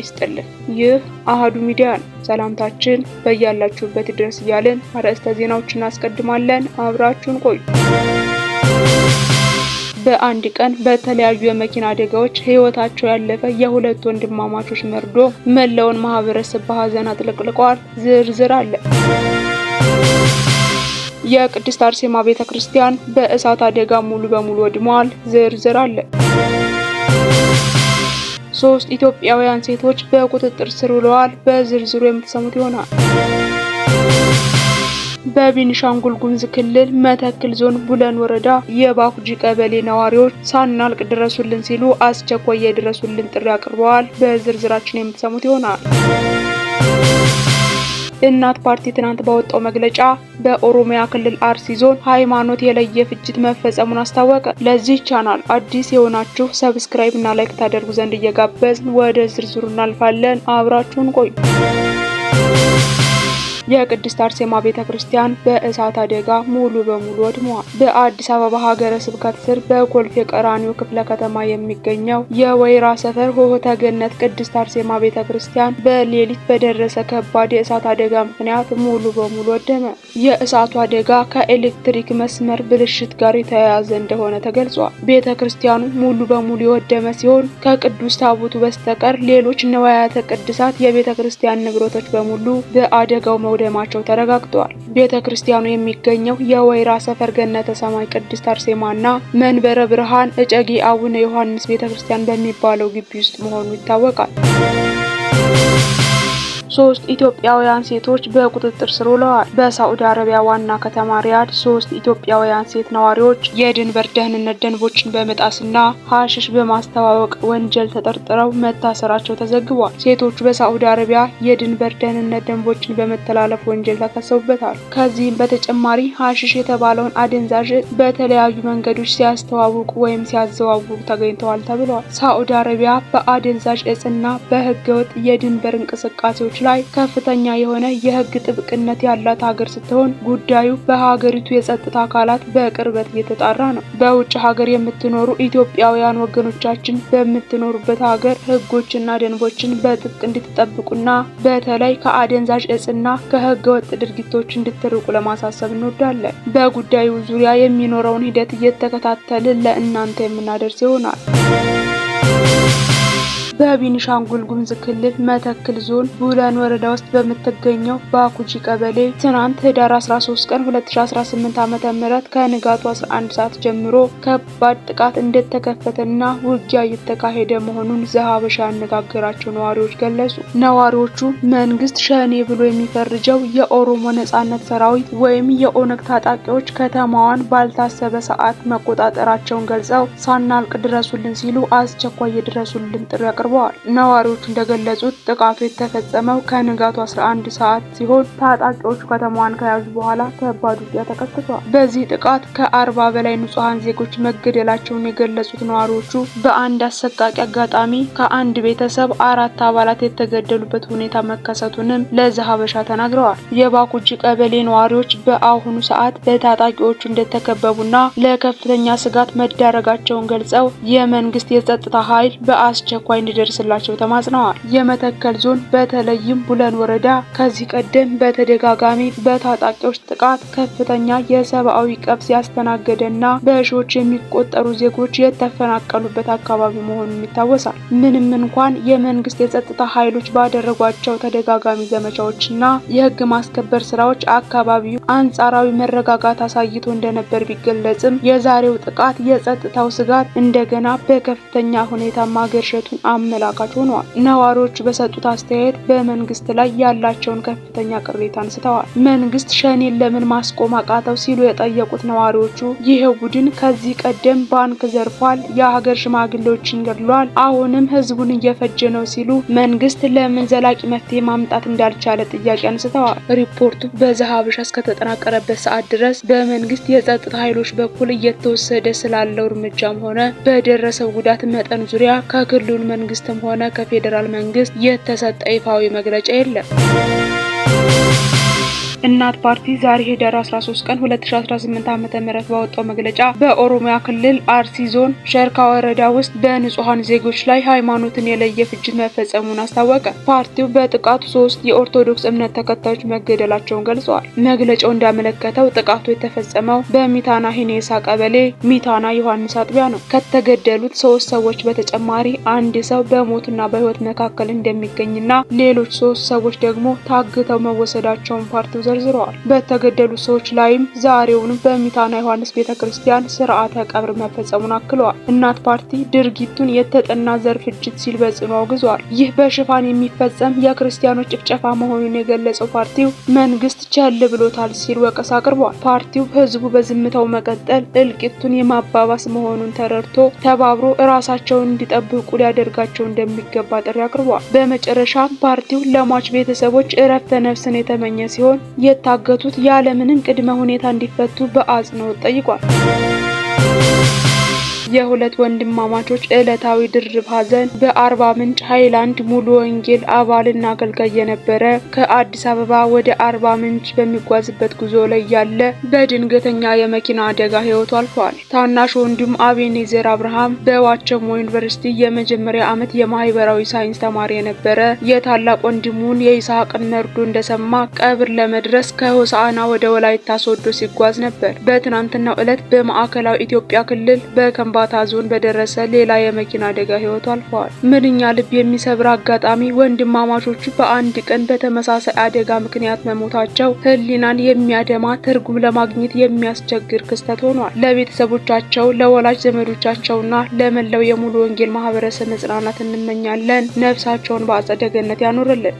ይስጥልን። ይህ አሃዱ ሚዲያ ነው። ሰላምታችን በያላችሁበት ድረስ እያልን አርዕስተ ዜናዎችን እናስቀድማለን። አብራችሁን ቆዩ። በአንድ ቀን በተለያዩ የመኪና አደጋዎች ህይወታቸው ያለፈ የሁለት ወንድማማቾች መርዶ መላውን ማህበረሰብ በሀዘን አጥለቅልቋል። ዝርዝር አለ። የቅድስት አርሴማ ቤተክርስቲያን በእሳት አደጋ ሙሉ በሙሉ ወድሟል። ዝርዝር አለ። 3 ኢትዮጵያውያን ሴቶች በቁጥጥር ስር ውለዋል። በዝርዝሩ የምትሰሙት ይሆናል። በቤኒሻንጉል ጉሙዝ ክልል መተክል ዞን ቡለን ወረዳ የባኩጂ ቀበሌ ነዋሪዎች ሳናልቅ ድረሱልን ሲሉ አስቸኳይ የድረሱልን ጥሪ አቅርበዋል። በዝርዝራችን የምትሰሙት ይሆናል። እናት ፓርቲ ትናንት ባወጣው መግለጫ በኦሮሚያ ክልል አርሲ ዞን ሃይማኖት የለየ ፍጅት መፈጸሙን አስታወቀ። ለዚህ ቻናል አዲስ የሆናችሁ ሰብስክራይብ እና ላይክ ታደርጉ ዘንድ እየጋበዝን ወደ ዝርዝሩ እናልፋለን። አብራችሁን ቆዩ። የቅድስት አርሴማ ቤተክርስቲያን በእሳት አደጋ ሙሉ በሙሉ ወድሟል። በአዲስ አበባ ሀገረ ስብከት ስር በኮልፌ ቀራኒዮ ክፍለ ከተማ የሚገኘው የወይራ ሰፈር ሆህተ ገነት ቅድስት አርሴማ ቤተክርስቲያን በሌሊት በደረሰ ከባድ የእሳት አደጋ ምክንያት ሙሉ በሙሉ ወደመ። የእሳቱ አደጋ ከኤሌክትሪክ መስመር ብልሽት ጋር የተያያዘ እንደሆነ ተገልጿል። ቤተክርስቲያኑ ሙሉ በሙሉ የወደመ ሲሆን ከቅዱስ ታቦቱ በስተቀር ሌሎች ንዋያተ ቅድሳት የቤተክርስቲያን ንብረቶች በሙሉ በአደጋው መውደማቸው ተረጋግጧል። ቤተክርስቲያኑ የሚገኘው የወይራ ሰፈር ገነተ ሰማይ ቅድስት አርሴማና መንበረ ብርሃን እጨጌ አቡነ ዮሐንስ ቤተክርስቲያን በሚባለው ግቢ ውስጥ መሆኑ ይታወቃል። 3 ኢትዮጵያውያን ሴቶች በቁጥጥር ስር ውለዋል። በሳዑዲ አረቢያ ዋና ከተማ ሪያድ 3 ኢትዮጵያውያን ሴት ነዋሪዎች የድንበር ደህንነት ደንቦችን በመጣስና ሐሽሽ በማስተዋወቅ ወንጀል ተጠርጥረው መታሰራቸው ተዘግቧል። ሴቶቹ በሳዑዲ አረቢያ የድንበር ደህንነት ደንቦችን በመተላለፍ ወንጀል ተከሰውበታል። ከዚህም በተጨማሪ ሐሽሽ የተባለውን አደንዛዥ በተለያዩ መንገዶች ሲያስተዋውቁ ወይም ሲያዘዋውሩ ተገኝተዋል ተብሏል። ሳዑዲ አረቢያ በአደንዛዥ እጽና በህገወጥ የድንበር እንቅስቃሴዎች ላይ ከፍተኛ የሆነ የህግ ጥብቅነት ያላት ሀገር ስትሆን ጉዳዩ በሀገሪቱ የጸጥታ አካላት በቅርበት እየተጣራ ነው። በውጭ ሀገር የምትኖሩ ኢትዮጵያውያን ወገኖቻችን በምትኖሩበት ሀገር ህጎችና ደንቦችን በጥብቅ እንድትጠብቁና በተለይ ከአደንዛዥ እጽና ከህገ ወጥ ድርጊቶች እንድትርቁ ለማሳሰብ እንወዳለን። በጉዳዩ ዙሪያ የሚኖረውን ሂደት እየተከታተልን ለእናንተ የምናደርስ ይሆናል። በቤኒሻንጉል ጉሙዝ ክልል መተክል ዞን ቡለን ወረዳ ውስጥ በምትገኘው ባኩጂ ቀበሌ ትናንት ህዳር 13 ቀን 2018 ዓ.ም ከንጋቱ 11 ሰዓት ጀምሮ ከባድ ጥቃት እንደተከፈተና ውጊያ እየተካሄደ መሆኑን ዘሀበሻ ያነጋገራቸው ነዋሪዎች ገለጹ። ነዋሪዎቹ መንግስት ሸኔ ብሎ የሚፈርጀው የኦሮሞ ነጻነት ሰራዊት ወይም የኦነግ ታጣቂዎች ከተማዋን ባልታሰበ ሰዓት መቆጣጠራቸውን ገልጸው ሳናልቅ ድረሱልን ሲሉ አስቸኳይ የድረሱልን ጥሪ አቅርበዋል። ነዋሪዎቹ እንደገለጹት ጥቃቱ የተፈጸመው ከንጋቱ 11 ሰዓት ሲሆን ታጣቂዎቹ ከተማዋን ከያዙ በኋላ ከባድ ውጊያ ተከስቷል። በዚህ ጥቃት ከ40 በላይ ንጹሃን ዜጎች መገደላቸውን የገለጹት ነዋሪዎቹ በአንድ አሰቃቂ አጋጣሚ ከአንድ ቤተሰብ 4 አባላት የተገደሉበት ሁኔታ መከሰቱንም ለዘሀበሻ ተናግረዋል። የባኩጂ ቀበሌ ነዋሪዎች በአሁኑ ሰዓት በታጣቂዎቹ እንደተከበቡና ለከፍተኛ ስጋት መዳረጋቸውን ገልጸው የመንግስት የጸጥታ ኃይል በአስቸኳይ እንዲደርስላቸው ተማጽነዋል። የመተከል ዞን በተለይም ቡለን ወረዳ ከዚህ ቀደም በተደጋጋሚ በታጣቂዎች ጥቃት ከፍተኛ የሰብአዊ ቀውስ ያስተናገደና በሺዎች የሚቆጠሩ ዜጎች የተፈናቀሉበት አካባቢ መሆኑን ይታወሳል። ምንም እንኳን የመንግስት የጸጥታ ኃይሎች ባደረጓቸው ተደጋጋሚ ዘመቻዎችና የህግ ማስከበር ስራዎች አካባቢው አንጻራዊ መረጋጋት አሳይቶ እንደነበር ቢገለጽም የዛሬው ጥቃት የጸጥታው ስጋት እንደገና በከፍተኛ ሁኔታ ማገርሸቱን አመላካች ሆኗል። ነዋሪዎቹ በሰጡት አስተያየት በመንግስት ላይ ያላቸውን ከፍተኛ ቅሬታ አንስተዋል። መንግስት ሸኔን ለምን ማስቆም አቃተው ሲሉ የጠየቁት ነዋሪዎቹ ይሄው ቡድን ከዚህ ቀደም ባንክ ዘርፏል፣ የሀገር ሽማግሌዎችን ገድሏል፣ አሁንም ህዝቡን እየፈጀ ነው ሲሉ መንግስት ለምን ዘላቂ መፍትሄ ማምጣት እንዳልቻለ ጥያቄ አንስተዋል። ሪፖርቱ በዘሀበሻ እስከተጠናቀረበት ሰዓት ድረስ በመንግስት የጸጥታ ኃይሎች በኩል እየተወሰደ ስላለው እርምጃም ሆነ በደረሰው ጉዳት መጠን ዙሪያ ከክልሉ መንግስትም ሆነ ከፌደራል መንግስት የተሰጠ ይፋዊ መግለጫ የለም። እናት ፓርቲ ዛሬ ህዳር 13 ቀን 2018 ዓ.ም ባወጣው መግለጫ በኦሮሚያ ክልል አርሲ ዞን ሸርካ ወረዳ ውስጥ በንጹሃን ዜጎች ላይ ሃይማኖትን የለየ ፍጅት መፈጸሙን አስታወቀ። ፓርቲው በጥቃቱ 3 የኦርቶዶክስ እምነት ተከታዮች መገደላቸውን ገልጿል። መግለጫው እንዳመለከተው ጥቃቱ የተፈጸመው በሚታና ሂኔሳ ቀበሌ ሚታና ዮሐንስ አጥቢያ ነው። ከተገደሉት 3 ሰዎች በተጨማሪ አንድ ሰው በሞትና በህይወት መካከል እንደሚገኝና ሌሎች 3 ሰዎች ደግሞ ታግተው መወሰዳቸውን ፓርቲው ዘርዝረዋል። በተገደሉት ሰዎች ላይም ዛሬውን በሚታና ዮሐንስ ቤተክርስቲያን ስርዓተ ቀብር መፈጸሙን አክለዋል። እናት ፓርቲ ድርጊቱን የተጠና ዘር ፍጅት ሲል በጽኑ አውግዟል። ይህ በሽፋን የሚፈጸም የክርስቲያኖች ጭፍጨፋ መሆኑን የገለጸው ፓርቲው መንግስት ቸል ብሎታል ሲል ወቀሳ አቅርቧል። ፓርቲው ህዝቡ በዝምታው መቀጠል እልቂቱን የማባባስ መሆኑን ተረድቶ ተባብሮ ራሳቸውን እንዲጠብቁ ሊያደርጋቸው እንደሚገባ ጥሪ አቅርቧል። በመጨረሻም ፓርቲው ለሟች ቤተሰቦች እረፍተ ነፍስን የተመኘ ሲሆን የታገቱት ያለምንም ቅድመ ሁኔታ እንዲፈቱ በአጽንኦት ጠይቋል። የሁለት ወንድማማቾች ዕለታዊ ድርብ ሐዘን በአርባ ምንጭ ሃይላንድ ሙሉ ወንጌል አባልና አገልጋይ የነበረ ከአዲስ አበባ ወደ አርባ ምንጭ በሚጓዝበት ጉዞ ላይ ያለ በድንገተኛ የመኪና አደጋ ህይወቱ አልፏል። ታናሽ ወንድም አቤኔዘር አብርሃም በዋቸሞ ዩኒቨርሲቲ የመጀመሪያ ዓመት የማህበራዊ ሳይንስ ተማሪ የነበረ የታላቅ ወንድሙን የይስሐቅን መርዶ እንደሰማ ቀብር ለመድረስ ከሆሳዕና ወደ ወላይታ ሶዶ ሲጓዝ ነበር። በትናንትናው ዕለት በማዕከላዊ ኢትዮጵያ ክልል በከምባታ ዞን በደረሰ ሌላ የመኪና አደጋ ህይወቱ አልፏል። ምንኛ ልብ የሚሰብር አጋጣሚ! ወንድማማቾቹ በአንድ ቀን በተመሳሳይ አደጋ ምክንያት መሞታቸው ህሊናን የሚያደማ ትርጉም ለማግኘት የሚያስቸግር ክስተት ሆኗል። ለቤተሰቦቻቸው፣ ለወላጅ ዘመዶቻቸውና ለመላው የሙሉ ወንጌል ማህበረሰብ መጽናናት እንመኛለን። ነፍሳቸውን በአጸደ ገነት ያኑርልን።